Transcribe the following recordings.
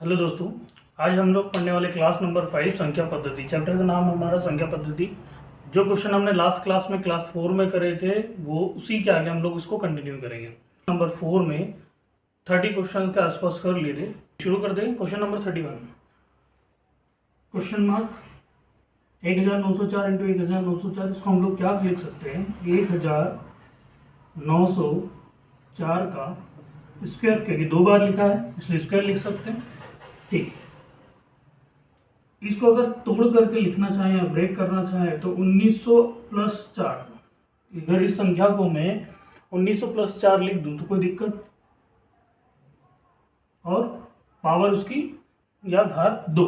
Hello दोस्तों, आज हम लोग पढ़ने वाले क्लास नंबर 5 संख्या पद्धति। चैप्टर का नाम हमारा संख्या पद्धति। जो क्वेश्चन हमने लास्ट क्लास में क्लास 4 में करे थे वो उसी के आगे हम लोग उसको कंटिन्यू करेंगे। नंबर 4 में 30 क्वेश्चन के आसपास कर लिए थे। शुरू कर दें। Question number 31, question mark 1904 into 1904। इसको हम लोग क्या लिख सकते हैं, 1904 का स्क्वायर, क्योंकि दो बार लिखा है इसलिए स्क्वायर लिख सकते हैं। ठीक, इसको अगर तोड़ करके लिखना चाहें या ब्रेक करना चाहें तो 1900 प्लस 4, इधर इस संख्या को मैं 1900 प्लस 4 लिख दूं तो कोई दिक्कत, और पावर उसकी या घात 2,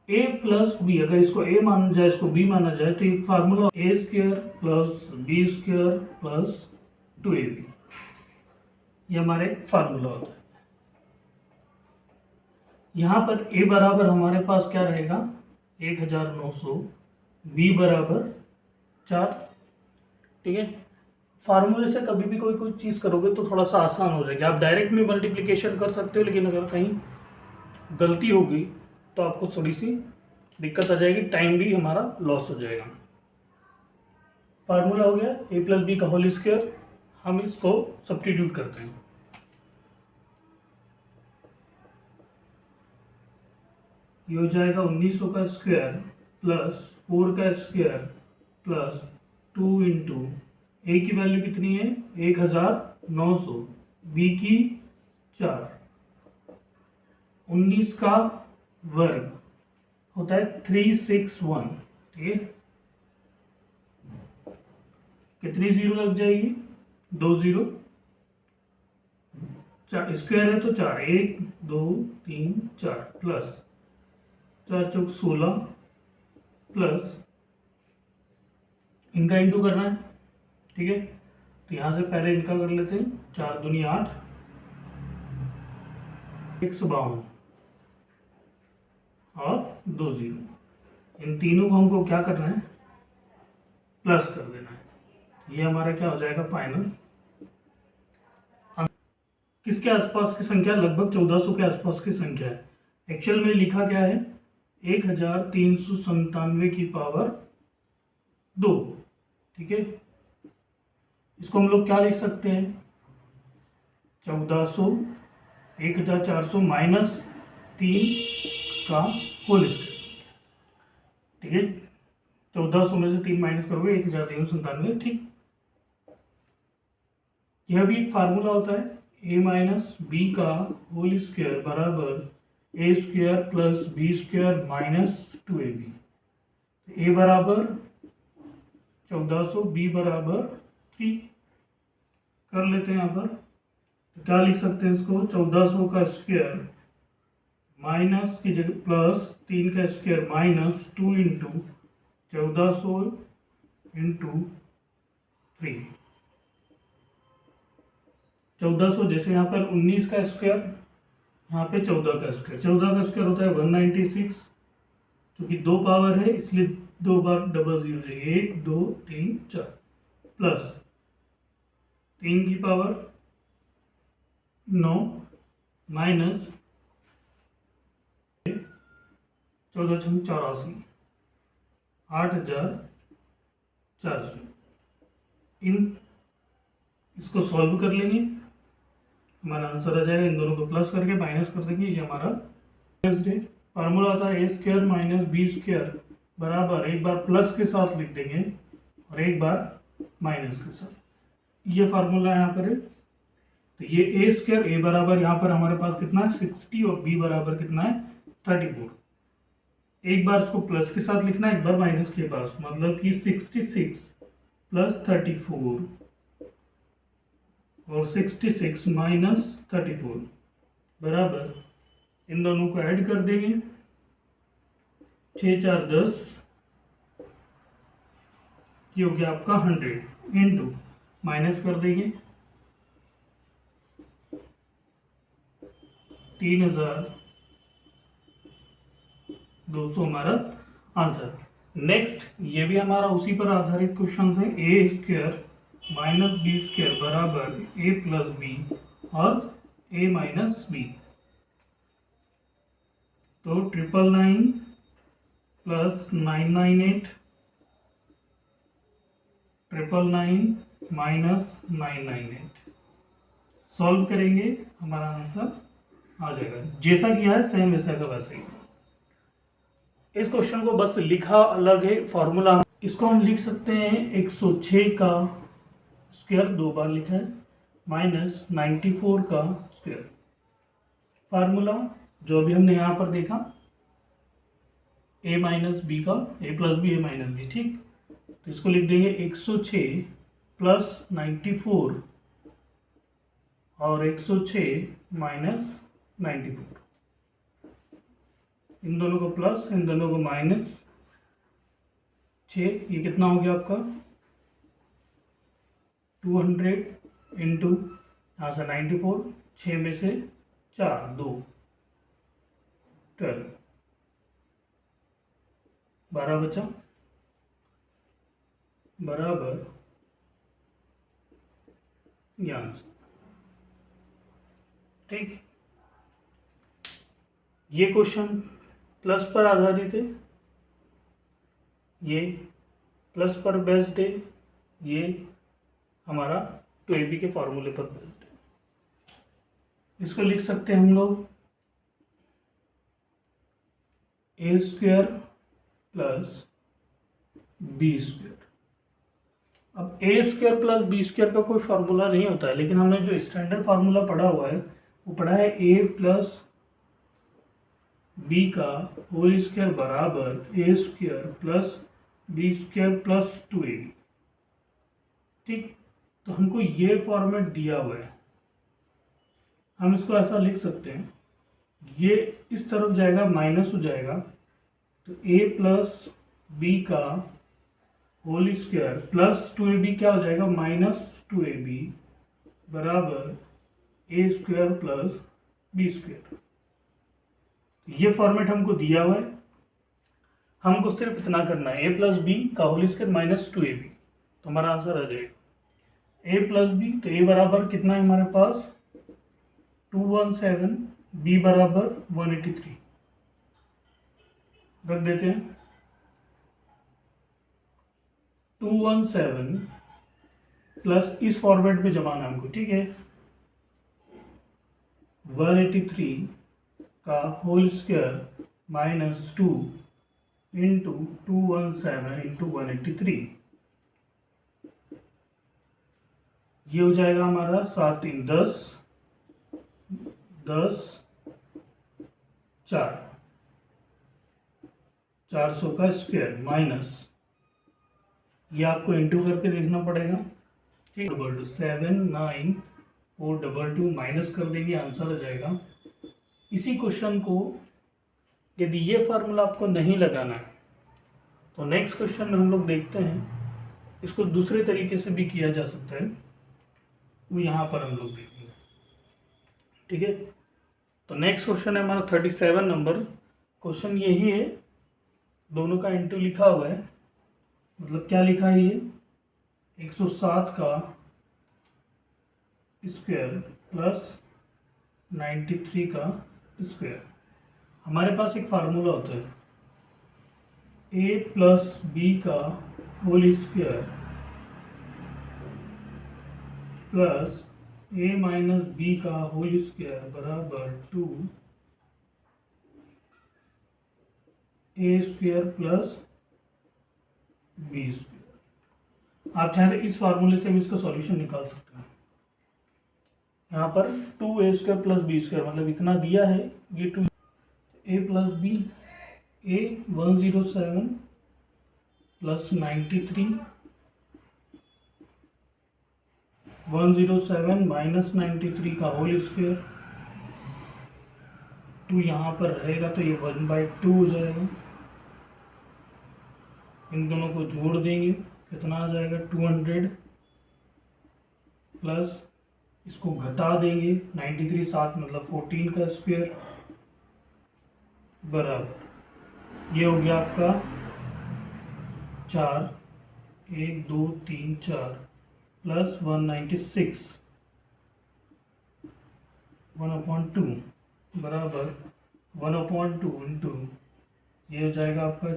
a प्लस बी। अगर इसको a माना जाए इसको b माना जाए तो एक formula a square plus B square plus 2ab, ये हमारे फार्मूला होता है। यहाँ पर a बराबर हमारे पास क्या रहेगा, 1900, b बराबर 4। ठीक है, फार्मूले से कभी भी कोई चीज़ करोगे तो थोड़ा सा आसान हो जाएगा। आप डायरेक्ट में मल्टीप्लिकेशन कर सकते हो, लेकिन अगर कहीं गलती हो गई तो आपको थोड़ी सी दिक्कत आ जाएगी, टाइम भी हमारा लॉस हो जाएगा। फार्मूला हो गया a प्लस बी का होल स्क्वायर। हम इसको सब्स्टिट्यूट करते हैं। ये हो जाएगा 1900 का स्क्वायर प्लस 4 का स्क्वायर प्लस 2 इंटू ए की वैल्यू कितनी है 1900, बी की 4, 19 का वर्ग होता है 361। ठीक है, कितनी जीरो लग जाएगी, 2 जीरो। स्क्वायर है तो 4, 1 2 3 4 प्लस 4 चौक 16 प्लस इनका इंटू करना है। ठीक है, तो यहाँ से पहले इनका कर लेते हैं, 4 दूनी 8, 152 और 2 जीरो। इन तीनों को हमको क्या करना है, प्लस कर देना है। ये हमारा क्या हो जाएगा फाइनल। किसके आसपास की संख्या, लगभग 1400 के आसपास की संख्या है। एक्चुअल में लिखा क्या है, 1397 की पावर 2। ठीक है, इसको हम लोग क्या लिख सकते हैं, 1400, 1400 माइनस 3 का होल स्क्वायर। ठीक है, 1400 में से 3 माइनस करोगे 1397। ठीक, यह भी एक फार्मूला होता है, a माइनस बी का होल स्क्वायर बराबर A square plus B square minus 2ab। a बराबर 1400, b बराबर 3 कर लेते हैं। यहाँ पर तो क्या लिख सकते हैं इसको, 1400 का स्क्वायर माइनस की जगह प्लस 3 का स्क्वायर माइनस 2 इंटू 1400 इंटू 3। 1400 जैसे यहाँ पर 19 का स्क्वायर, यहाँ पे 14 का स्क्वायर। 14 का स्क्वायर होता है 196, क्योंकि 2 पावर है इसलिए 2 बार डबल जीरो जाएगी, 1 2 3 4 प्लस 3 की पावर 9 माइनस 14 छंग 84, 8400। इसको सॉल्व कर लेंगे, हमारा आंसर आ जाएगा। इन दोनों को प्लस करके माइनस कर देंगे, ये हमारा फार्मूला आता है ए स्क्वायर माइनस बी स्क्वायर बराबर, एक बार प्लस के साथ लिख देंगे और एक बार माइनस के साथ। ये फार्मूला यहाँ पर है। तो ये ए स्क्वायर, ए बराबर यहाँ पर हमारे पास कितना है 60 और बी बराबर कितना है 34। एक बार इसको प्लस के साथ लिखना है, एक बार माइनस के पास, मतलब कि 66 प्लस 34 और 66 माइनस 34 बराबर, इन दोनों को ऐड कर देंगे, 6 4 10, ये हो गया आपका 100 इंटू माइनस कर देंगे 3200, हमारा आंसर। नेक्स्ट, ये भी हमारा उसी पर आधारित क्वेश्चन है, ए स्क्वायर माइनस बी स्क्वायर बराबर ए प्लस बी और ए माइनस बी। तो 999 प्लस 998 999 माइनस 998 सॉल्व करेंगे, हमारा आंसर आ जाएगा। जैसा किया है सेम वैसा का वैसे ही। इस क्वेश्चन को बस लिखा अलग है फॉर्मूला। इसको हम लिख सकते हैं 106 का स्क्वायर, 2 बार लिखा है, माइनस 94 का स्क्वायर। फार्मूला जो भी हमने यहाँ पर देखा, a माइनस बी का a plus b a minus b, ठीक। तो इसको लिख देंगे 106 प्लस 94 और 106 माइनस 94, इन दोनों को प्लस इन दोनों को माइनस 6, ये कितना हो गया आपका 200 इंटू यहाँ से 94, 6 में से 4 2 12, 12 बचा, बराबर ये आंसर, ठीक। ये क्वेश्चन प्लस पर आधारित है, ये प्लस पर बेस्ड है, ये हमारा 2ab के फॉर्मूले पर बेस्ड है। इसको लिख सकते हैं हम लोग a square plus B square. अब a square plus B square का कोई फार्मूला नहीं होता है, लेकिन हमने जो स्टैंडर्ड फार्मूला पढ़ा हुआ है वो पढ़ा है a प्लस बी का होल स्क्वायर बराबर a square plus B square plus 2ab, ठीक। तो हमको ये फॉर्मेट दिया हुआ है, हम इसको ऐसा लिख सकते हैं, ये इस तरफ जाएगा माइनस हो जाएगा, तो a प्लस बी का होल स्क्वायर प्लस 2ab क्या हो जाएगा माइनस 2ab बराबर a square plus B square. ये फॉर्मेट हमको दिया हुआ है, हमको सिर्फ इतना करना है a प्लस बी का होल स्क्वायर माइनस 2ab, तो हमारा आंसर आ जाएगा a प्लस बी। तो a बराबर कितना है हमारे पास 217, b बराबर 183 रख देते हैं। 217 प्लस इस फॉर्मेट में जमाना हमको, ठीक है, 183 का whole square minus 2 into 217 into 183, ये हो जाएगा हमारा 7 3 10 10 4 400 का स्क्वायर माइनस, ये आपको इंटू करके देखना पड़ेगा, ठीक। 79422 माइनस कर देंगे, आंसर आ जाएगा। इसी क्वेश्चन को यदि ये फार्मूला आपको नहीं लगाना है तो नेक्स्ट क्वेश्चन में हम लोग देखते हैं, इसको दूसरे तरीके से भी किया जा सकता है, वो यहाँ पर हम लोग देखेंगे, ठीक है। तो नेक्स्ट क्वेश्चन है हमारा 37 नंबर क्वेश्चन, यही है, दोनों का इंटू लिखा हुआ है, मतलब क्या लिखा है ये 107 का स्क्वायर प्लस 93 का स्क्वायर। हमारे पास एक फार्मूला होता है a प्लस बी का whole square plus a minus B का होल स्क्वायर बराबर 2 a square plus B square. आप चाहे तो इस फार्मूले से भी इसका सॉल्यूशन निकाल सकते हैं। यहाँ पर 2a square plus B square मतलब इतना दिया है, ये 2 a plus b, a 107 plus 93 107 minus 93 का होल स्क्वायर, 2 यहाँ पर रहेगा तो ये 1/2 हो जाएगा। इन दोनों को जोड़ देंगे, कितना आ जाएगा 200 प्लस इसको घटा देंगे 93 7 मतलब 14 का स्क्वायर बराबर, ये हो गया आपका 4 1 2 3 4 प्लस 196 1/2 बराबर 1/2 इंटू ये हो जाएगा आपका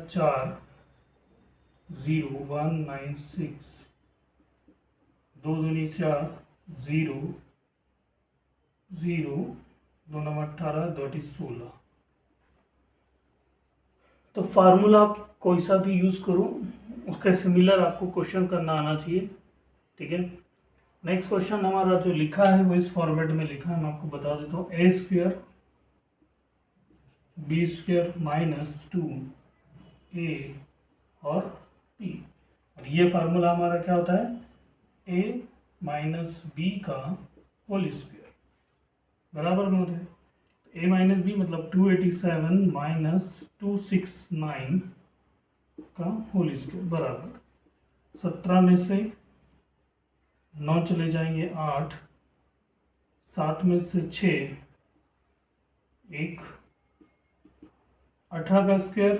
40196, 2 दूनी 4, 0 0, 2 नंबर 18, 16। तो फार्मूला आप कोई सा भी यूज़ करो, उसके सिमिलर आपको क्वेश्चन करना आना चाहिए, ठीक है। नेक्स्ट क्वेश्चन हमारा जो लिखा है वो इस फॉर्मेट में लिखा है, मैं आपको बता देता हूँ। a square b square minus 2a और p, और ये फार्मूला हमारा क्या होता है, a माइनस बी का होल स्क्वायर बराबर में होता है। a माइनस बी मतलब 287 माइनस 269 का होल स्क्वायर बराबर 17 में से 9 चले जाएंगे 8, 7 में से 6 1, 18 का स्क्वायर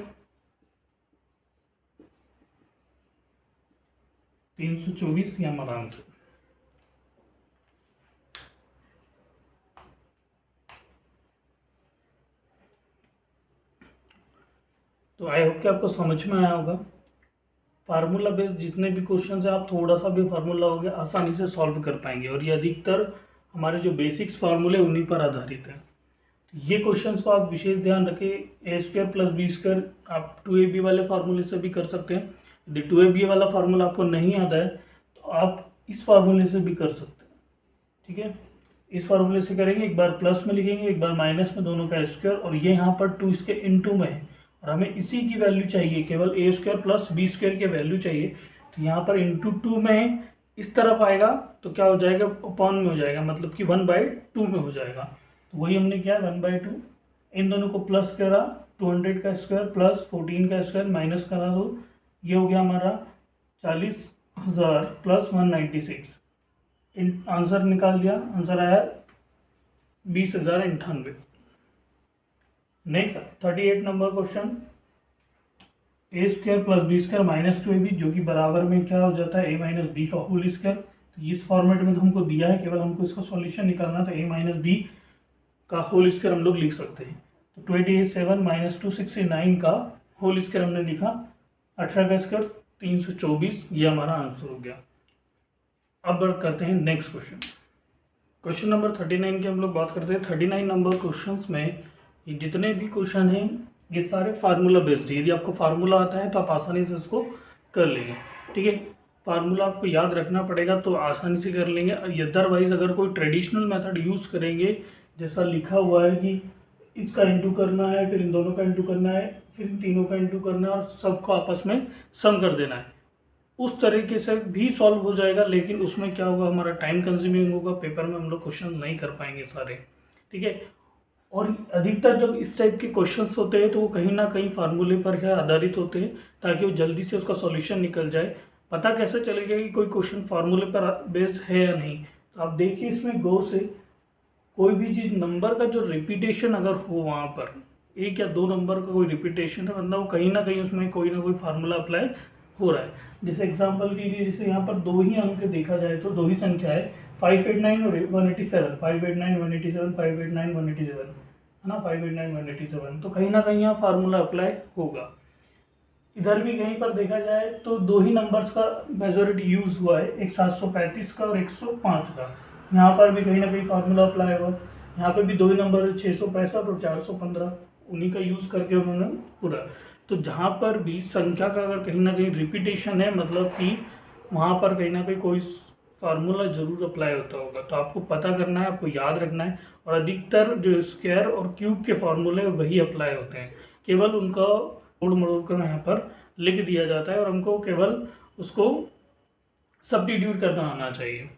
324, ये हमारा आंसर। तो आई होप कि आपको समझ में आया होगा। फार्मूला बेस्ड जितने भी क्वेश्चन है आप थोड़ा सा भी फार्मूला हो गया आसानी से सॉल्व कर पाएंगे, और ये अधिकतर हमारे जो बेसिक्स फार्मूले उन्हीं पर आधारित है। ये क्वेश्चंस को आप विशेष ध्यान रखें। a square plus B square आप 2ab वाले फार्मूले से भी कर सकते हैं। यदि 2ab वाला फार्मूला आपको नहीं आता है तो आप इस फार्मूले से भी कर सकते हैं, ठीक है। इस फार्मूले से करेंगे, एक बार प्लस में लिखेंगे, एक बार माइनस में, दोनों का स्क्वायर, और ये यहाँ पर 2 इसके इनटू में है और हमें इसी की वैल्यू चाहिए, केवल a square plus B square की वैल्यू चाहिए। तो यहाँ पर इंटू 2 में इस तरफ आएगा तो क्या हो जाएगा, अपॉन में हो जाएगा, मतलब कि 1/2 में हो जाएगा। तो वही हमने किया 1/2, इन दोनों को प्लस करा, 200 का स्क्वायर प्लस 14 का स्क्वायर माइनस करा दो, ये हो गया हमारा 40,000 प्लस 196। इन आंसर निकाल दिया, आंसर आया 20,098। Next 38 number question, a square plus B square minus 2ab, जो कि बराबर में क्या हो जाता है a माइनस बी का होल स्क्वायर। तो इस फॉर्मेट में तो हमको दिया है, केवल हमको इसका सॉल्यूशन निकालना था। a माइनस बी का होल स्क्वायर हम लोग लिख सकते हैं। तो 27 माइनस 269 का होल स्क्वायर हमने लिखा, 18 का स्क्वायर 324, ये हमारा आंसर हो गया। अब करते हैं नेक्स्ट क्वेश्चन। क्वेश्चन नंबर 39 की हम लोग बात करते हैं। 39 नंबर क्वेश्चंस में ये जितने भी क्वेश्चन हैं ये सारे फार्मूला बेस्ड है। यदि आपको फार्मूला आता है तो आप आसानी से इसको कर लेंगे, ठीक है। फार्मूला आपको याद रखना पड़ेगा तो आसानी से कर लेंगे। अदरवाइज अगर कोई ट्रेडिशनल मेथड यूज़ करेंगे, जैसा लिखा हुआ है कि इसका इंटू करना है, फिर इन दोनों का इंटू करना है, फिर इन तीनों का इंटू करना है और सबको आपस में सम कर देना है, उस तरीके से भी सॉल्व हो जाएगा। लेकिन उसमें क्या होगा, हमारा टाइम कंज्यूमिंग होगा, पेपर में हम लोग क्वेश्चन नहीं कर पाएंगे सारे, ठीक है। और अधिकतर जब इस टाइप के क्वेश्चंस होते हैं तो वो कहीं ना कहीं फार्मूले पर है आधारित होते हैं, ताकि वो जल्दी से उसका सॉल्यूशन निकल जाए। पता कैसे चलेगा कि कोई क्वेश्चन फार्मूले पर बेस्ड है या नहीं, तो आप देखिए इसमें गौर से, कोई भी चीज़ नंबर का जो रिपीटेशन अगर हो, वहाँ पर 1 या 2 नंबर का कोई रिपीटेशन है, मतलब वो कहीं ना कहीं उसमें कोई ना कोई फार्मूला अप्लाई हो रहा है। जैसे एग्जांपल कीजिए, जैसे यहाँ पर 2 ही अंक देखा जाए तो 2 ही संख्या है, 589 और 187, 589 187, 589 187, है ना, 589 187। तो कहीं ना कहीं यहाँ फार्मूला अप्लाई होगा। इधर भी कहीं पर देखा जाए तो 2 ही नंबर्स का मेजॉरिटी यूज हुआ है, एक 735 का और 105 का। यहाँ पर भी कहीं ना कहीं फार्मूला अप्लाई होगा। यहाँ पे भी 2 ही नंबर है, 665 और 415, उन्हीं का यूज करके उन्होंने पूरा। तो जहाँ पर भी संख्या का अगर कहीं ना कहीं रिपीटेशन है, मतलब कि वहाँ पर कहीं ना कहीं कोई फार्मूला जरूर अप्लाई होता होगा। तो आपको पता करना है, आपको याद रखना है। और अधिकतर जो स्क्वायर और क्यूब के फार्मूले वही अप्लाई होते हैं, केवल उनका तोड़ मरोड़ कर यहाँ पर लिख दिया जाता है और हमको केवल उसको सब्स्टिट्यूट करना आना चाहिए।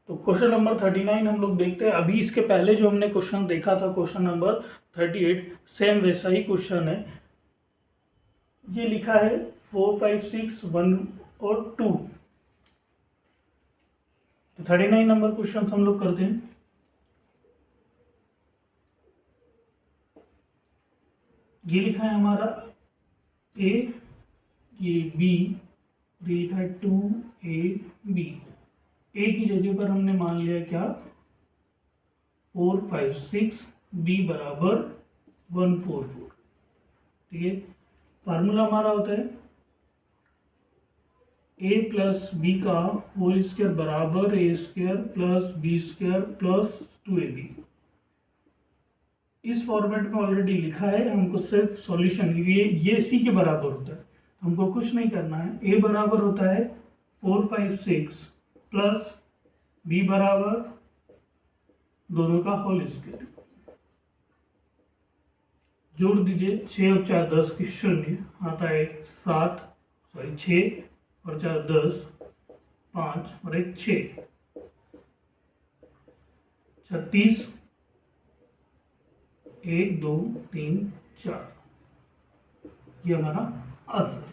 तो क्वेश्चन नंबर 39 हम लोग देखते हैं। अभी इसके पहले जो हमने क्वेश्चन देखा था, क्वेश्चन नंबर 38, सेम वैसा ही क्वेश्चन है। ये लिखा है 4 5 6 1 और 2। तो 39 नंबर क्वेश्चन हम लोग करते हैं। ये लिखा है हमारा a, ये b, ये लिखा है 2ab। a की जगह पर हमने मान लिया क्या, 4 5 6, b बराबर 144। ठीक है, फार्मूला हमारा होता है ए प्लस बी का होल स्क्वायर बराबर A square plus B square plus 2ab। इस फॉर्मेट में ऑलरेडी लिखा है, हमको सिर्फ सॉल्यूशन ये सी के बराबर होता है, हमको कुछ नहीं करना है। ए बराबर होता है 456 प्लस बी बराबर दोनों का होल स्क्वायर, जोड़ दीजिए 6 और 4 10 की शून्य, आता है 7 सॉरी 6 और 4 10, 5 और 1 6, 36 1 2 3 4। ये हमारा आंसर।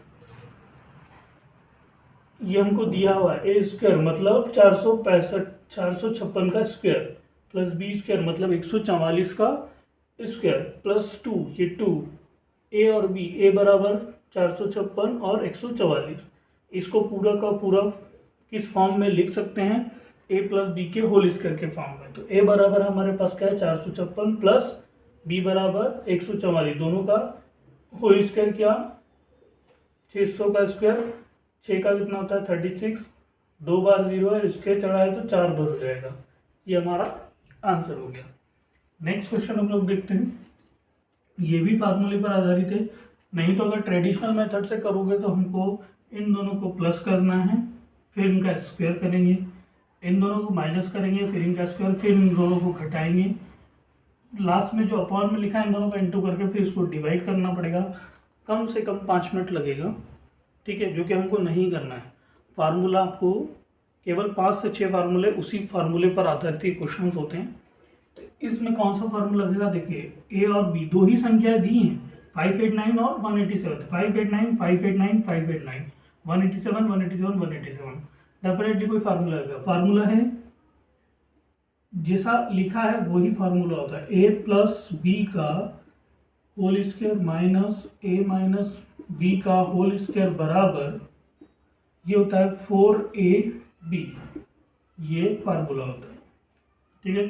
ये हमको दिया हुआ है ए स्क्वायर मतलब 456 का स्क्वायर प्लस बी स्क्वायर मतलब 144 का स्क्वायर प्लस 2, ये 2 ए और बी, ए बराबर 456 और 144। इसको पूरा का पूरा किस फॉर्म में लिख सकते हैं, ए प्लस बी के होल स्क्वायर के फॉर्म में। तो ए बराबर हमारे पास क्या है 456 प्लस बी बराबर 144, दोनों का होल स्क्वायर क्या 600 का स्क्वायर, 6 का कितना होता है 36, 2 बार 0 है, स्क्वायर चढ़ा है तो 4 बार हो जाएगा। ये हमारा आंसर हो गया। नेक्स्ट क्वेश्चन हम लोग देखते हैं, ये भी फार्मूले पर आधारित है। नहीं तो अगर ट्रेडिशनल मेथड से करोगे तो हमको इन दोनों को प्लस करना है, फिर इनका स्क्वायर करेंगे, इन दोनों को माइनस करेंगे, फिर इनका स्क्वायर, फिर इन दोनों को घटाएंगे, लास्ट में जो अपॉन में लिखा है इन दोनों का इंटू करके फिर इसको डिवाइड करना पड़ेगा। कम से कम 5 मिनट लगेगा। ठीक है, जो कि हमको नहीं करना है। फार्मूला आपको केवल 5 से 6 फार्मूले उसी फार्मूले पर आधारित क्वेश्चन होते हैं। तो इसमें कौन सा फार्मूला लगेगा, देखिए ए और बी दो ही संख्याएं दी हैं 589 और 187, 589 589 589 187 187 187। डेफिनेटली कोई फार्मूला लगेगा। फार्मूला है जैसा लिखा है वही फार्मूला होता है, ए प्लस बी का होल स्क्वायर माइनस ए माइनस बी का होल स्क्वायर बराबर ये होता है 4ab। ये फार्मूला होता है। ठीक है,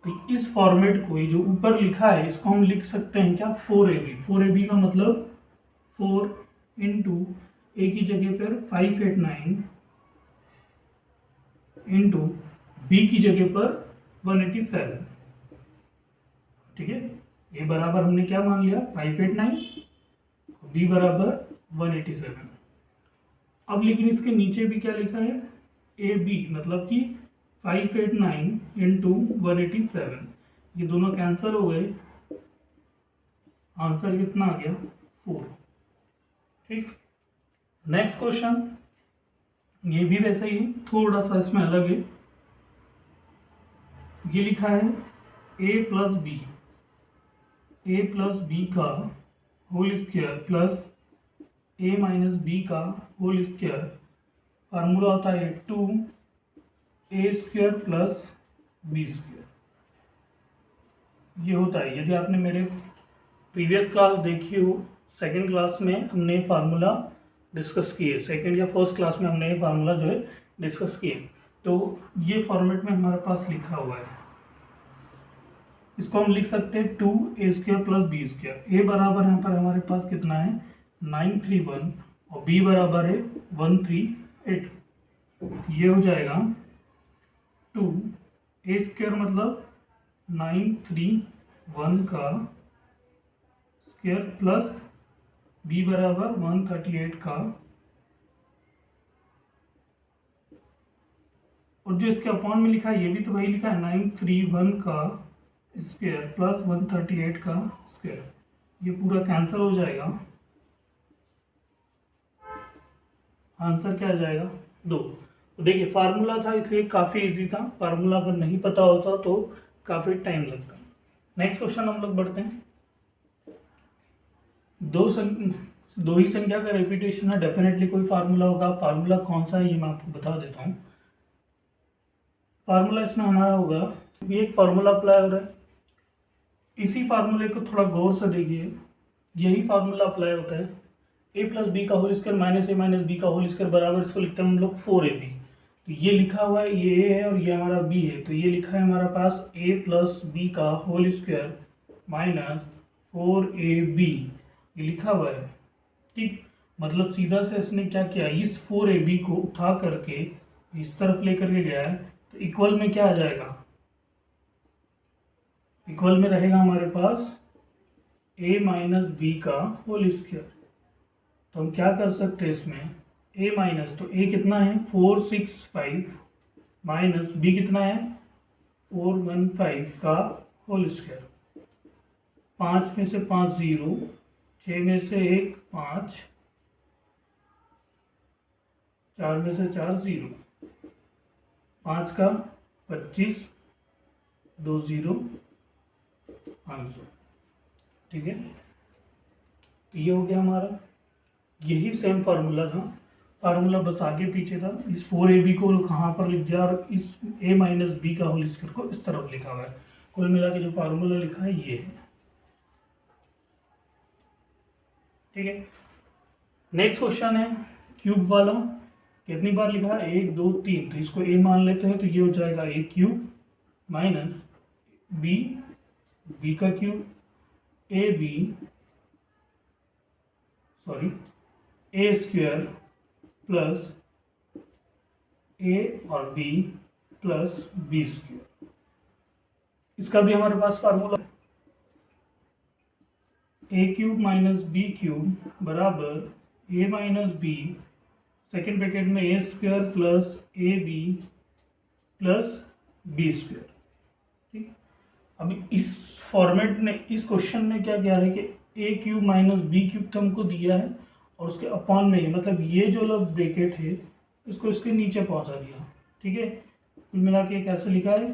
तो इस फॉर्मेट को जो ऊपर लिखा है इसको हम लिख सकते हैं क्या 4ab। 4ab का मतलब 4 इंटू ए की जगह पर 589 इंटू बी की जगह पर 187। ठीक है, ए बराबर हमने क्या मान लिया 589, बी बराबर 187। अब लेकिन इसके नीचे भी क्या लिखा है ए बी मतलब कि 589 इंटू 187, ये दोनों कैंसिल हो गए, आंसर कितना आ गया 4। ठीक, नेक्स्ट क्वेश्चन, ये भी वैसा ही थोड़ा सा इसमें अलग है। ये लिखा है ए प्लस बी का होल स्क्वायर प्लस ए माइनस बी का होल स्क्वायर, फार्मूला होता है 2a square plus B square. ये होता है, यदि आपने मेरे प्रीवियस क्लास देखी हो, सेकंड क्लास में हमने फार्मूला डिस्कस किए, सेकंड या फर्स्ट क्लास में हमने ये फार्मूला जो है डिस्कस किए। तो ये फॉर्मेट में हमारे पास लिखा हुआ है, इसको हम लिख सकते हैं 2a square plus B square. A बराबर यहाँ पर हमारे पास कितना है 931 और बी बराबर है 138। ये हो जाएगा 2a स्क्वायर मतलब 931 का स्क्वायर प्लस बी बराबर 138 का, और जो इसके अपॉन में लिखा है ये भी तो वही लिखा है 931 का स्क्वायर प्लस 138 का स्क्वायर। ये पूरा कैंसिल हो जाएगा, आंसर क्या आ जाएगा 2। तो देखिए फार्मूला था इसलिए काफ़ी इजी था, फार्मूला अगर नहीं पता होता तो काफ़ी टाइम लगता। नेक्स्ट क्वेश्चन हम लोग बढ़ते हैं। दो ही संख्या का रेपिटेशन है, डेफिनेटली कोई फार्मूला होगा। फार्मूला कौन सा है ये मैं आपको बता देता हूँ। फार्मूला इसमें हमारा होगा, ये एक फार्मूला अप्लाई हो रहा है, इसी फार्मूले को थोड़ा गौर से देखिए। यही फार्मूला अप्लाई होता है ए प्लस बी का होल स्क्वायर माइनस ए माइनस बी का होल स्क्वायर बराबर, इसको लिखते हैं हम लोग 4ab। तो ये लिखा हुआ है, ये ए है और ये हमारा बी है, तो ये लिखा है हमारा पास ए प्लस बी का होल स्क्वायर माइनस 4ab ये लिखा हुआ है। ठीक, मतलब सीधा से इसने क्या किया, इस 4ab को उठा करके इस तरफ लेकर के गया है, तो इक्वल में क्या आ जाएगा, इक्वल में रहेगा हमारे पास a माइनस बी का होल स्क्वायर। तो हम क्या कर सकते हैं इसमें, a माइनस, तो a कितना है 465 माइनस b कितना है 415 का होल स्क्वायर। 5 में से 5 0, 6 में से 1 5, 4 में से 4 0, 5 का 25, 2 0 500। ठीक है, तो ये हो गया हमारा, यही सेम फार्मूला था, फार्मूला बस आगे पीछे था। इस 4ab को कहाँ पर लिख दिया और इस a माइनस बी का होल स्क्वायर को इस तरफ लिखा हुआ है। कुल मिला के जो फार्मूला लिखा है ये है। ठीक है, नेक्स्ट क्वेश्चन है क्यूब वाला। कितनी बार लिखा है, 1 2 3, तो इसको a मान लेते हैं, तो ये हो जाएगा a क्यूब माइनस b का cube a square plus a और b प्लस b स्क्वायर। इसका भी हमारे पास formula a cube minus B cube बराबर a minus B, second bracket में a square plus A B plus B square. ठीक, अब इस फॉर्मेट में, इस क्वेश्चन में क्या कह रहा है कि a cube minus B cube तो हमको दिया है और उसके अपॉन में, मतलब ये जो लोग ब्रैकेट है इसको इसके नीचे पहुंचा दिया। ठीक है, कुल मिला के कैसे लिखा है,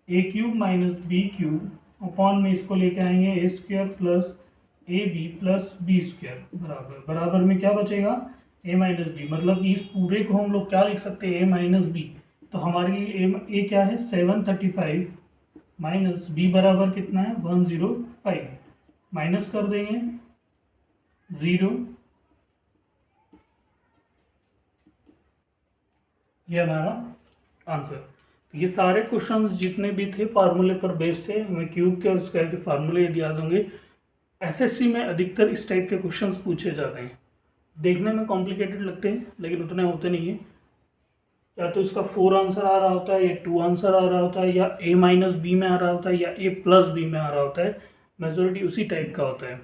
a cube minus B cube upon में इसको लेके आएंगे a square plus A B plus B square बराबर, बराबर में क्या बचेगा a माइनस बी, मतलब कि इस पूरे को हम लोग क्या लिख सकते हैं a माइनस बी। तो हमारे लिए a क्या है 735 माइनस b बराबर कितना है 105, माइनस कर देंगे 0, ये हमारा आंसर। तो ये सारे क्वेश्चंस जितने भी थे फार्मूले पर बेस्ड थे। हमें क्यूब के और स्क्वायर के फार्मूले यदि याद होंगे। एसएससी में अधिकतर इस टाइप के क्वेश्चंस पूछे जाते हैं, देखने में कॉम्प्लिकेटेड लगते हैं लेकिन उतने होते नहीं हैं। या तो इसका 4 आंसर आ रहा होता है, या 2 आंसर आ रहा होता है, या a माइनस बी में आ रहा होता है, या a प्लस बी में आ रहा होता है। मेजोरिटी उसी टाइप का होता है।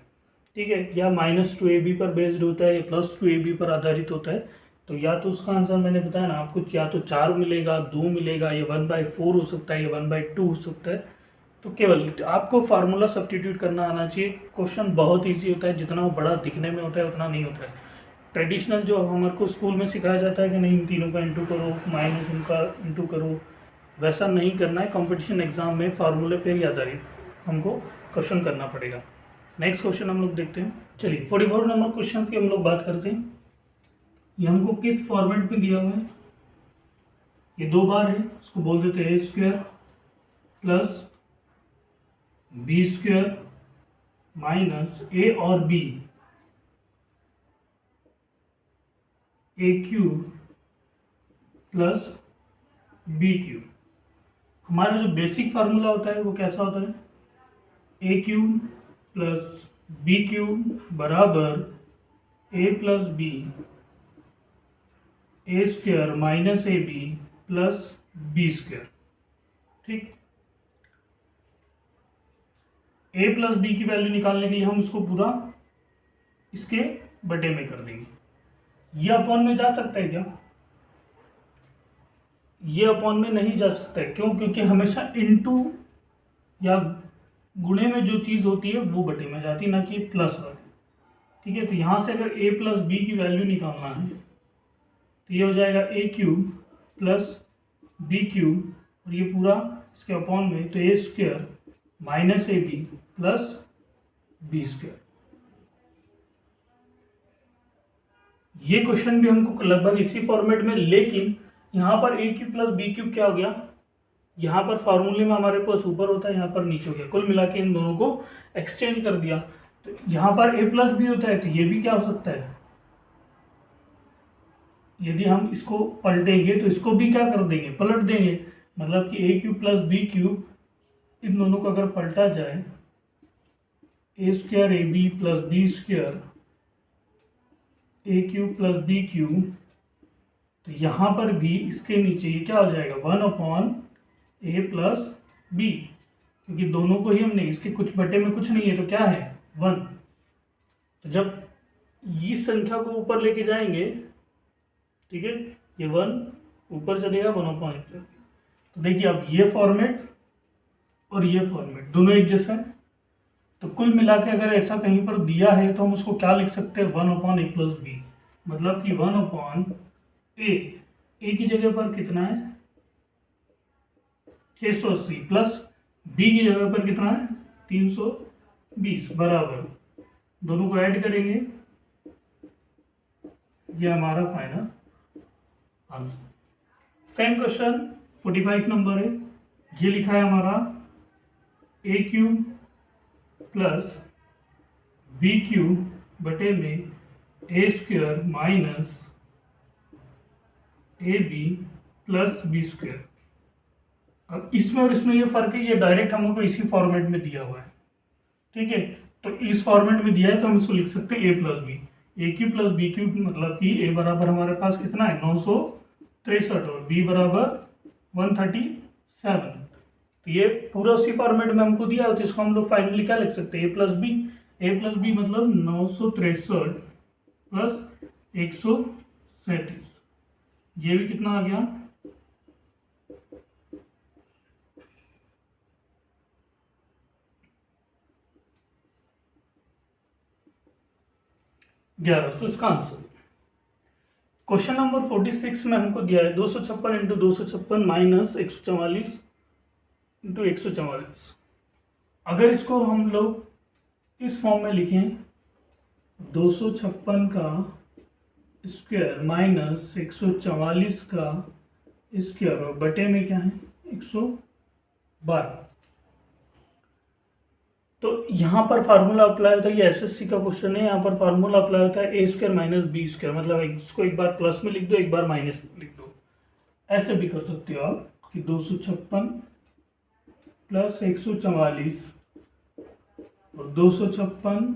ठीक है, या -2ab पर बेस्ड होता है, या +2ab पर आधारित होता है। तो या तो उसका आंसर मैंने बताया ना आपको, या तो 4 मिलेगा, 2 मिलेगा, या 1/4 हो सकता है, या 1/2 हो सकता है। तो केवल आपको फार्मूला सब्स्टिट्यूट करना आना चाहिए। क्वेश्चन बहुत ईजी होता है, जितना वो बड़ा दिखने में होता है उतना नहीं होता है। ट्रेडिशनल जो हमारे को स्कूल में सिखाया जाता है कि नहीं इन तीनों का इंटू करो, माइनस इनका इंटू करो, वैसा नहीं करना है। कंपटीशन एग्जाम में फार्मूले पे ही आधारित हमको क्वेश्चन करना पड़ेगा। नेक्स्ट क्वेश्चन हम लोग देखते हैं। चलिए 44 नंबर क्वेश्चन की हम लोग बात करते हैं। ये हमको किस फॉर्मेट में दिया हुआ है, ये 2 बार है, इसको बोल देते हैं a square plus B square minus a और b, a cube plus B cube. हमारा जो बेसिक फार्मूला होता है वो कैसा होता है, a cube plus B cube बराबर a plus b, a square minus A B plus B square. ठीक, a प्लस बी की वैल्यू निकालने के लिए हम इसको पूरा इसके बटे में कर देंगे। ये अपॉन में जा सकता है क्या, ये अपॉन में नहीं जा सकता है। क्यों, क्योंकि हमेशा इनटू या गुणे में जो चीज़ होती है वो बटे में जाती है, ना कि प्लस वाली। ठीक है, तो यहाँ से अगर a प्लस बी की वैल्यू निकालना है तो ये हो जाएगा a cube plus B cube, और ये पूरा इसके अपॉन में, तो a square minus A B plus B square. ये क्वेश्चन भी हमको लगभग इसी फॉर्मेट में, लेकिन यहाँ पर a cube plus B cube क्या हो गया, यहाँ पर फार्मूले में हमारे पास ऊपर होता है, यहाँ पर नीचे हो गया। कुल मिला के इन दोनों को एक्सचेंज कर दिया, तो यहाँ पर a प्लस बी होता है, तो ये भी क्या हो सकता है, यदि हम इसको पलटेंगे तो इसको भी क्या कर देंगे, पलट देंगे। मतलब कि a cube plus B cube, इन दोनों को अगर पलटा जाए A square A B plus B square A cube plus B cube, तो यहाँ पर भी इसके नीचे ये क्या हो जाएगा 1 ए प्लस बी, क्योंकि दोनों को ही हमने, इसके कुछ बटे में कुछ नहीं है तो क्या है 1। तो जब इस संख्या को ऊपर लेके जाएंगे, ठीक है, ये 1 ऊपर चलेगा 1 तो देखिए अब ये फॉर्मेट और ये फॉर्मेट दोनों एक जैसा है। तो कुल मिला के अगर ऐसा कहीं पर दिया है तो हम उसको क्या लिख सकते हैं 1 ए प्लस बी, मतलब कि 1 ए की जगह पर कितना है 680 प्लस बी की जगह पर कितना है 320 बराबर, दोनों को ऐड करेंगे, ये हमारा final answer. Same question 45 number है, ये लिखा है हमारा A cube plus B cube बटे में A square minus A B plus B square. अब इसमें और इसमें ये फर्क है, ये डायरेक्ट हमको इसी फॉर्मेट में दिया हुआ है, ठीक है। तो इस फॉर्मेट में दिया है तो हम इसको लिख सकते हैं ए प्लस बी, ए क्यूब प्लस बी क्यूब, मतलब कि ए बराबर हमारे पास कितना है 963 और बी बराबर 137। तो ये पूरा उसी फॉर्मेट में हमको दिया है, तो इसको हम लोग फाइनली क्या लिख सकते हैं ए प्लस बी मतलब 963 प्लस 137, ये भी कितना आ गया 1100 इसका आंसर। क्वेश्चन नंबर 46 में हमको दिया है 256 इंटू 256 माइनस 144 इंटू 144। अगर इसको हम लोग इस फॉर्म में लिखें 256 का स्क्वायर माइनस 144 का स्क्वायर और बटे में क्या है 112, तो यहाँ पर फार्मूला अप्लाई होता है, ये एसएससी का क्वेश्चन है, यहाँ पर फार्मूला अप्लाई होता है ए स्क्वायर माइनस बी स्क्वायर, मतलब इसको एक बार प्लस में लिख दो एक बार माइनस में लिख दो, ऐसे भी कर सकते हो आप कि 256 प्लस 144 और 256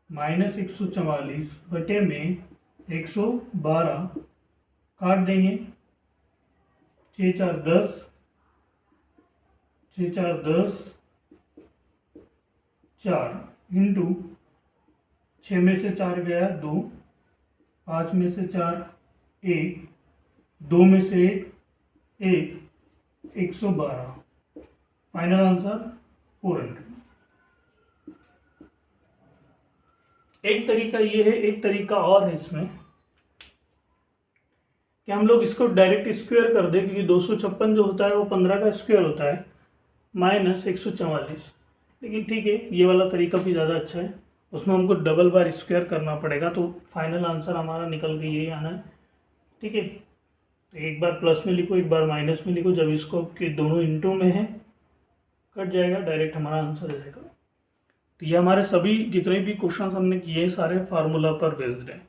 माइनस 144 बटे में 112, काट देंगे 6 4 10, 6 4 10 4 इंटू 6 में से 4 गया 2, 5 में से 4 1, 2 में से 1 112, फाइनल आंसर 400। एक तरीका ये है, एक तरीका और है इसमें कि हम लोग इसको डायरेक्ट स्क्वायर कर दें, क्योंकि 256 जो होता है वो 15 का स्क्वायर होता है माइनस 144, लेकिन ठीक है ये वाला तरीका भी ज़्यादा अच्छा है, उसमें हमको डबल बार स्क्वायर करना पड़ेगा, तो फाइनल आंसर हमारा निकल के यही आना है, ठीक है। तो एक बार प्लस में लिखो एक बार माइनस में लिखो, जब इसको के दोनों इंटू में है कट जाएगा, डायरेक्ट हमारा आंसर आ जाएगा। तो ये हमारे सभी जितने भी क्वेश्चन हमने किए सारे फार्मूला पर बेस्ड है।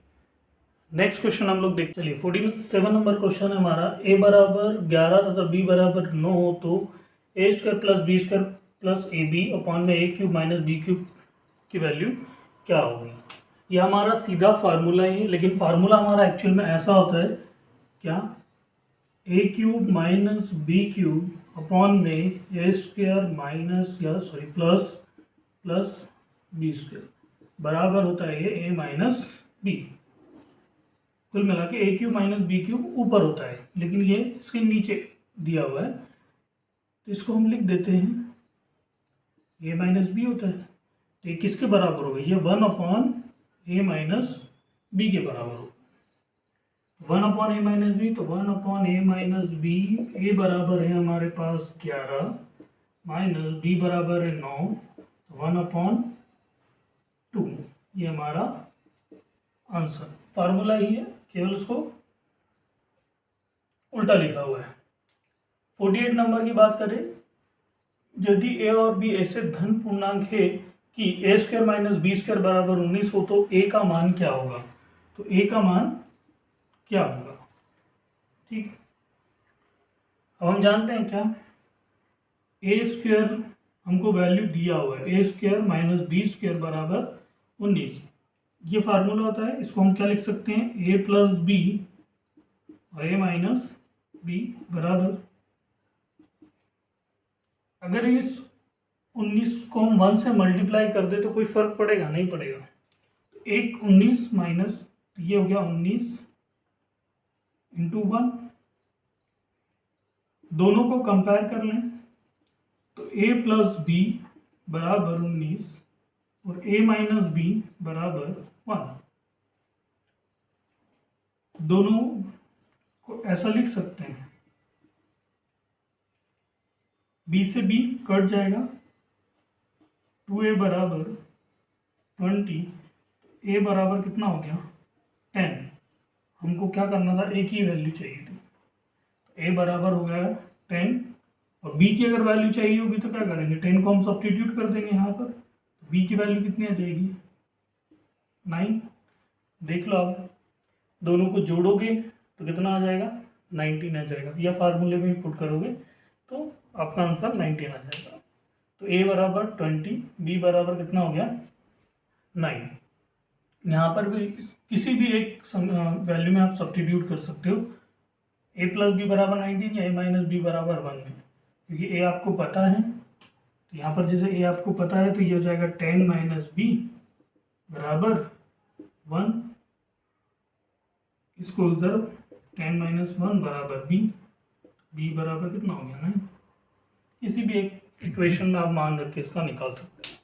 नेक्स्ट क्वेश्चन हम लोग देख चलिए 47 नंबर क्वेश्चन है हमारा, ए बराबर 11 तथा बी बराबर 9 हो तो A square plus B square plus A B upon में A cube minus B cube की वैल्यू क्या होगी। यह हमारा सीधा फार्मूला ही है, लेकिन फार्मूला हमारा एक्चुअल में ऐसा होता है क्या, A cube minus B cube upon में ए स्क्वायर माइनस या सॉरी प्लस बी स्क्वायर बराबर होता है ये ए माइनस बी। कुल मिला के ए क्यूब माइनस बी क्यूब ऊपर होता है, लेकिन ये इसके नीचे दिया हुआ है, तो इसको हम लिख देते हैं ए माइनस बी होता है, तो ये किसके बराबर होगा, ये 1 ए माइनस बी के बराबर होगा। 1 ए माइनस बी, तो 1 ए माइनस बी, ए बराबर है हमारे पास 11 माइनस बी बराबर है 9, 1/2, ये हमारा आंसर। फार्मूला ही है, केवल उसको उल्टा लिखा हुआ है। 48 नंबर की बात करें, यदि ए और बी ऐसे धन पूर्णांक है कि ए स्क्वायर माइनस बी स्क्वायर बराबर 19 हो तो ए का मान क्या होगा, तो ए का मान क्या होगा, ठीक। अब हम जानते हैं क्या, ए स्क्वायर हमको वैल्यू दिया हुआ है ए स्क्वायर माइनस बी स्क्वायर बराबर 19। ये फार्मूला होता है, इसको हम क्या लिख सकते हैं, ए प्लस बी और ए माइनस बी बराबर, अगर इस 19 को हम 1 से मल्टीप्लाई कर दे तो कोई फर्क पड़ेगा, नहीं पड़ेगा। एक 19 माइनस ये हो गया 19 इंटू 1, दोनों को कंपेयर कर लें तो a प्लस बी बराबर 19 और a माइनस बी बराबर 1। दोनों को ऐसा लिख सकते हैं, b से b कट जाएगा, 2a बराबर 20, a बराबर कितना हो गया 10। हमको क्या करना था, a की वैल्यू चाहिए थी, a बराबर हो गया 10 और b की अगर वैल्यू चाहिए होगी तो क्या करेंगे, 10 को हम सब्स्टिट्यूट कर देंगे यहाँ पर, b की वैल्यू कितनी आ जाएगी 9। देख लो आप, दोनों को जोड़ोगे तो कितना आ जाएगा 19 आ जाएगा, या फार्मूले में ही पुट करोगे तो आपका आंसर 19 आ जाएगा। तो a बराबर 20, b बराबर कितना हो गया 9। यहाँ पर भी किसी भी एक वैल्यू में आप सब्स्टिट्यूट कर सकते हो, a प्लस बी बराबर 19 या a माइनस बी बराबर 1 में, क्योंकि a आपको पता है। तो यहाँ पर जैसे a आपको पता है तो ये हो जाएगा 10 माइनस बी बराबर 1, इसको उधर 10 माइनस 1 बराबर b बराबर कितना हो गया 9। किसी भी एक इक्वेशन में आप मान रख के इसका निकाल सकते हैं।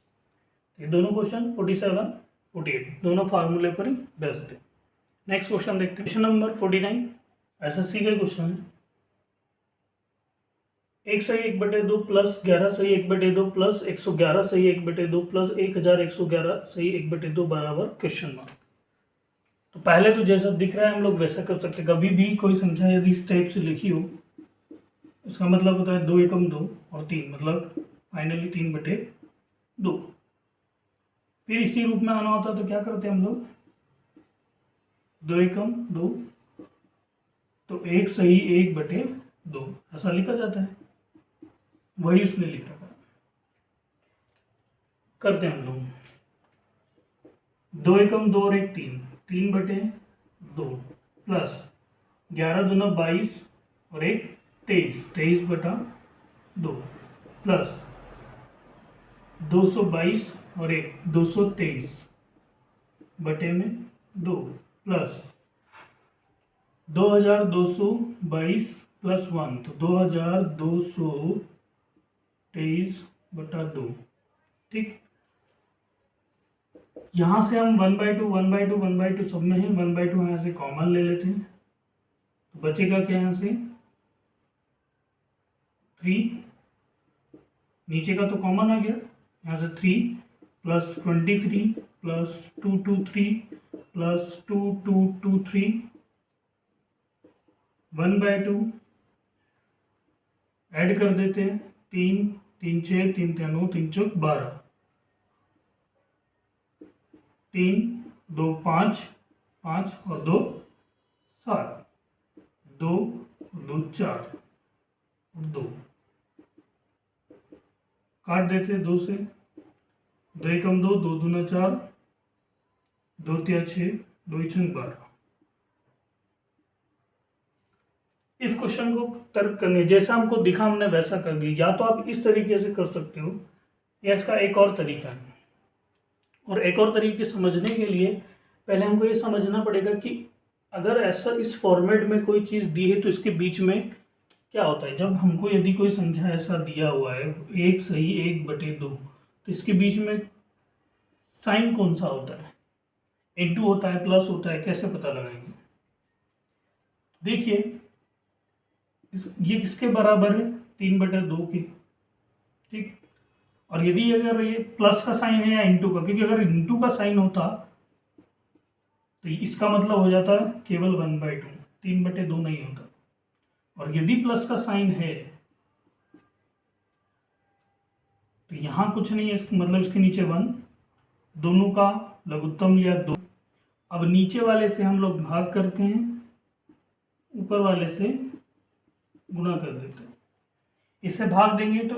ये दोनों क्वेश्चन 47, 48 दोनों फार्मूले पर ही बेस्ड है। नेक्स्ट क्वेश्चन देखते हैं, क्वेश्चन नंबर 49 एसएससी का क्वेश्चन है। 1/1/2 प्लस 11/1/2 प्लस 111/1/2 प्लस 1111/1/2 बराबर क्वेश्चन मार्क। तो पहले तो जैसा दिख रहा है हम लोग वैसा कर सकते हैं। कभी भी कोई संख्या यदि इस टाइप से लिखी हो, इसका मतलब होता है 2 एकम 2 और 3, मतलब फाइनली 3/2। फिर इसी रूप में आना होता तो क्या करते हैं हम लोग, 2 एकम 2 तो 1/1/2 ऐसा लिखा जाता है, वही उसने लिख रखा है। करते हैं हम लोग 2 एकम 2 और 1 3, 3/2 प्लस 11 दूना 22 और 1 23, 23/2 प्लस 222 और 1 223/2 प्लस 2222 प्लस 1 तो 2223/2। ठीक, यहाँ से हम 1/2 1/2 1/2 सब में है, 1/2 यहाँ से कॉमन ले लेते हैं तो बचेगा क्या, यहाँ से 3, नीचे का तो कॉमन आ गया, यहाँ से 3 प्लस 23 प्लस 223 प्लस 2223 1/2 ऐड कर देते हैं, 3 3 6 3 3 9 3 4 12, 3 2 5 5 और 2 7, 2 2 4 और 2 काट देते हैं 2 से, 2 एकम 2 2 दूना 4 2 तिया 6 2 छंग 12। इस क्वेश्चन को तर्क करने जैसा हमको दिखा हमने वैसा कर दिया। या तो आप इस तरीके से कर सकते हो या इसका एक और तरीका है। और एक और तरीके समझने के लिए पहले हमको ये समझना पड़ेगा कि अगर ऐसा इस फॉर्मेट में कोई चीज़ दी है तो इसके बीच में क्या होता है। जब हमको यदि कोई संख्या ऐसा दिया हुआ है 1/1/2 तो इसके बीच में साइन कौन सा होता है, इनटू होता है, प्लस होता है, कैसे पता लगाएंगे। देखिए ये किसके बराबर है, 3/2 के। ठीक, और यदि अगर ये प्लस का साइन है या इंटू का, क्योंकि अगर इंटू का साइन होता तो इसका मतलब हो जाता है केवल 1/2, 3/2 नहीं होता। और यदि प्लस का साइन है तो यहाँ कुछ नहीं है, इसका मतलब इसके नीचे 1, दोनों का लघुत्तम लिया 2। अब नीचे वाले से हम लोग भाग करते हैं, ऊपर वाले से गुणा कर देते हैं। इससे भाग देंगे तो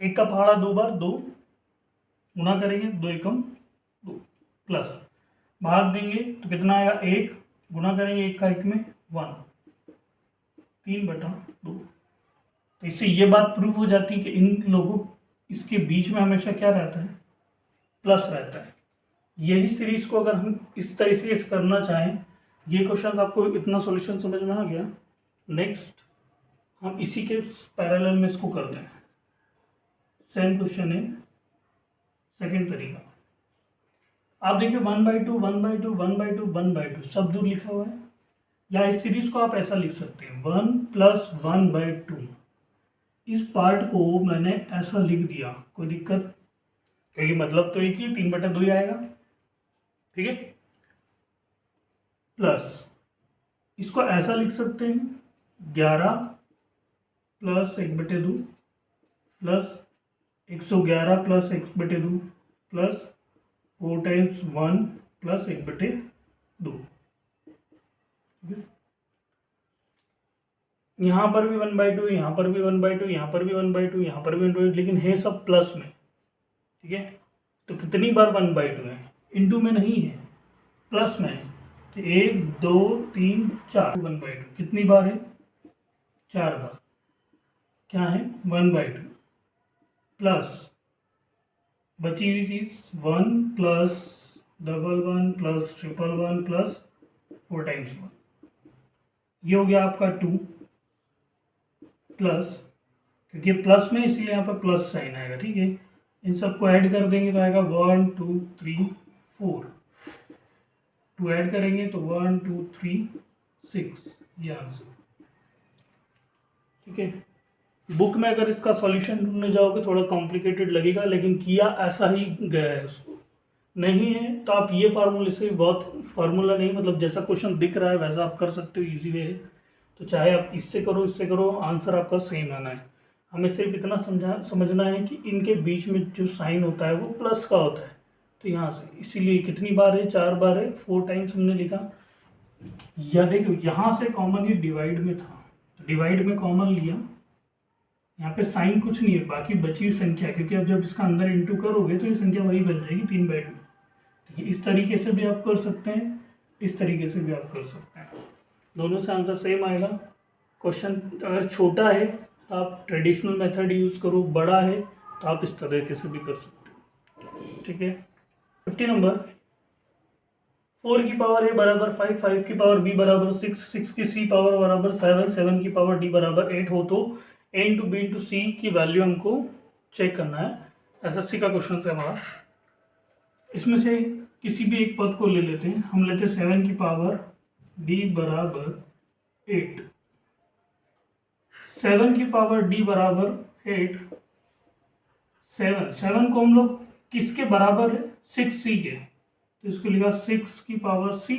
1 का पहाड़ा 2 बार 2 गुना करेंगे, 2 एकम 2 प्लस भाग देंगे तो कितना आएगा 1 गुना करेंगे 1 का 1 में 1 3/2। तो इससे ये बात प्रूव हो जाती है कि इन लोगों इसके बीच में हमेशा क्या रहता है, प्लस रहता है। यही सीरीज को अगर हम इस तरीके से करना चाहें, ये क्वेश्चन आपको इतना सॉल्यूशन समझ में आ गया। नेक्स्ट हम इसी के पैरेलल में इसको करते हैं। सेम क्वेश्चन है, सेकेंड तरीका। आप देखिए 1/2 1/2 1/2 1/2 सब दूर लिखा हुआ है, या इस सीरीज को आप ऐसा लिख सकते हैं 1 + 1/2। इस पार्ट को मैंने ऐसा लिख दिया, कोई दिक्कत, क्योंकि मतलब तो एक ही 3/2 ही आएगा, ठीक है। प्लस इसको ऐसा लिख सकते हैं 11 + 1/2 प्लस 111 + 1/2 प्लस 4 × 1 + 1/2। यहाँ पर भी 1/2, यहाँ पर भी 1/2, यहाँ पर भी 1/2, यहाँ पर भी 1/2, लेकिन है सब प्लस में, ठीक है। तो कितनी बार 1/2 है, इनटू में नहीं है, प्लस में है। तो 1 2 3 4 1/2 कितनी बार है, 4 बार। क्या है 1/2 प्लस बची हुई चीज 1 + 11 + 111 प्लस 4 × 1, ये हो गया आपका 2 प्लस, क्योंकि प्लस में इसलिए यहाँ पर प्लस साइन आएगा, ठीक है। इन सबको ऐड कर देंगे तो आएगा 1 2 3 4, 2 ऐड करेंगे तो 1 2 3 6, ये आंसर, ठीक है। बुक में अगर इसका सॉल्यूशन ढूंढने जाओगे थोड़ा कॉम्प्लिकेटेड लगेगा, लेकिन किया ऐसा ही गया है उसको। नहीं है तो आप ये फार्मूले से बहुत, फार्मूला नहीं मतलब जैसा क्वेश्चन दिख रहा है वैसा आप कर सकते हो, इजी वे है। तो चाहे आप इससे करो आंसर आपका सेम आना है। हमें सिर्फ इतना समझना है कि इनके बीच में जो साइन होता है वो प्लस का होता है। तो यहाँ से इसीलिए कितनी बार है, 4 बार है, 4 टाइम्स हमने लिखा। या देखो यहाँ से कॉमन ये डिवाइड में था, तो डिवाइड में कॉमन लिया, यहाँ पे साइन कुछ नहीं है, बाकी बची हुई संख्या, क्योंकि अब जब इसका अंदर इंटू करोगे तो ये संख्या वही बन जाएगी 3/2। ठीक है, इस तरीके से भी आप कर सकते हैं, इस तरीके से भी आप कर सकते हैं, दोनों से आंसर सेम आएगा। क्वेश्चन अगर छोटा है तो आप ट्रेडिशनल मेथड यूज़ करो, बड़ा है तो आप इस तरीके से भी कर सकते हो, ठीक है। 50 नंबर, 4 की पावर a बराबर 5, 5 की पावर b बराबर 6, 6 की c पावर बराबर 7, 7 की पावर d बराबर 8 हो तो a इंटू बी इंटू सी की वैल्यू हमको चेक करना है। एसएससी का क्वेश्चन है हमारा। इसमें से किसी भी एक पद को ले लेते हैं, हम लेते हैं 7 की पावर d बराबर 8, 7 की पावर d बराबर 8, 7 को हम लोग किसके बराबर है, 6c के, तो इसको लिखा 6 की पावर c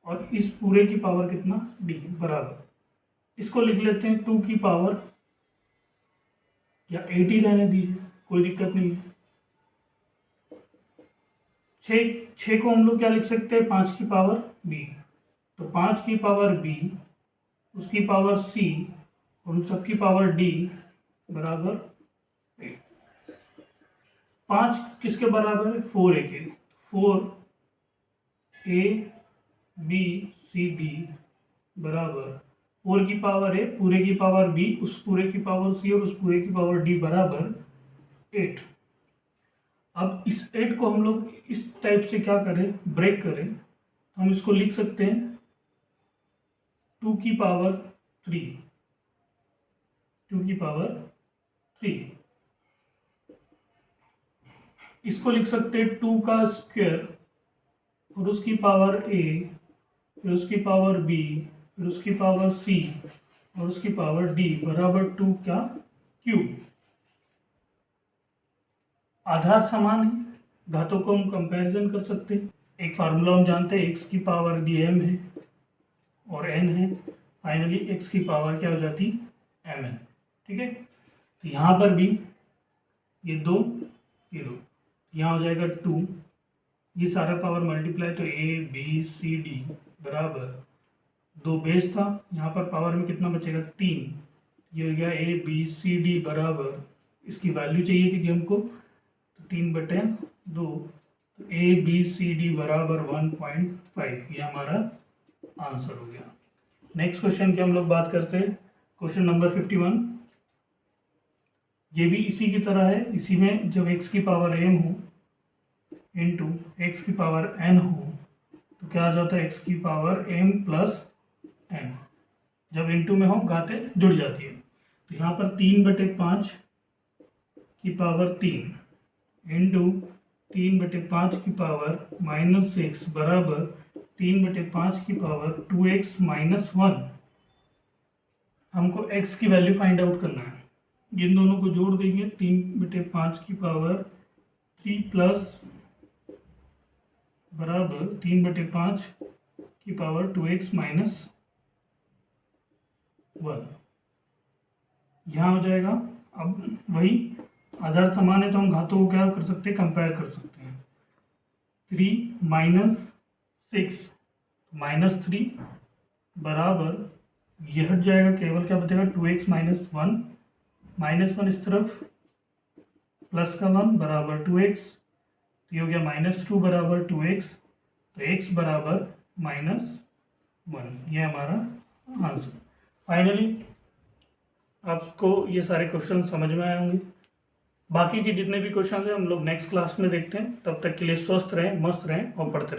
और इस पूरे की पावर कितना d बराबर, इसको लिख लेते हैं 2 की पावर, या 8 ही रहने दीजिए कोई दिक्कत नहीं है। 6 को हम लोग क्या लिख सकते हैं, 5 की पावर b, तो 5 की पावर b उसकी पावर c और उन सब की पावर d बराबर 8। 5 किसके बराबर है, 4a के, 4 a b c d बराबर 4 की पावर a पूरे की पावर b उस पूरे की पावर c और उस पूरे की पावर d बराबर 8। अब इस 8 को हम लोग इस टाइप से क्या करें, ब्रेक करें, हम इसको लिख सकते हैं 2 की पावर 3, 2 की पावर 3, इसको लिख सकते हैं 2 का स्क्वायर और उसकी पावर a, फिर उसकी पावर b, फिर उसकी पावर c और उसकी पावर d बराबर 2 का क्यूब। आधार समान है, घातों को हम कंपैरिजन कर सकते हैं। एक फार्मूला हम जानते हैं, x की पावर d m है और n है, फाइनली x की पावर क्या हो जाती m n, ठीक है। तो यहाँ पर भी ये 2 ये 2, यहाँ हो जाएगा 2, ये सारा पावर मल्टीप्लाई तो a b c d बराबर 2 बेस था, यहाँ पर पावर में कितना बचेगा 3, ये हो गया a b c d बराबर इसकी वैल्यू चाहिए कि हमको, तो 3/2, तो ABCD बराबर 1.5, ये हमारा आंसर हो गया। नेक्स्ट क्वेश्चन की हम लोग बात करते हैं, क्वेश्चन नंबर 51। ये भी इसी की तरह है, इसी में जब x की पावर m हो इंटू x की पावर n हो तो क्या आ जाता है, x की पावर m प्लस n, जब इंटू में हो घाते जुड़ जाती है। तो यहाँ पर 3/5 की पावर 3 इंटू 3/5 की पावर -6 बराबर 3/5 की पावर 2x - 1। हमको x की वैल्यू फाइंड आउट करना है, इन दोनों को जोड़ देंगे, 3/5 की पावर 3 प्लस बराबर 3/5 की पावर 2x - 1, यहाँ हो जाएगा। अब वही आधार समान है तो हम घातों को क्या कर सकते हैं, कंपेयर कर सकते हैं। 3 - 6 -3 बराबर, यह हट जाएगा, केवल क्या बचेगा 2x - 1, -1 इस तरफ, प्लस का 1 बराबर 2x, तो ये हो गया -2 बराबर 2x, तो x बराबर -1, ये हमारा आंसर। फाइनली आपको ये सारे क्वेश्चन समझ में आए होंगे। बाकी के जितने भी क्वेश्चन हैं हम लोग नेक्स्ट क्लास में देखते हैं। तब तक के लिए स्वस्थ रहें, मस्त रहें और पढ़ते रहें।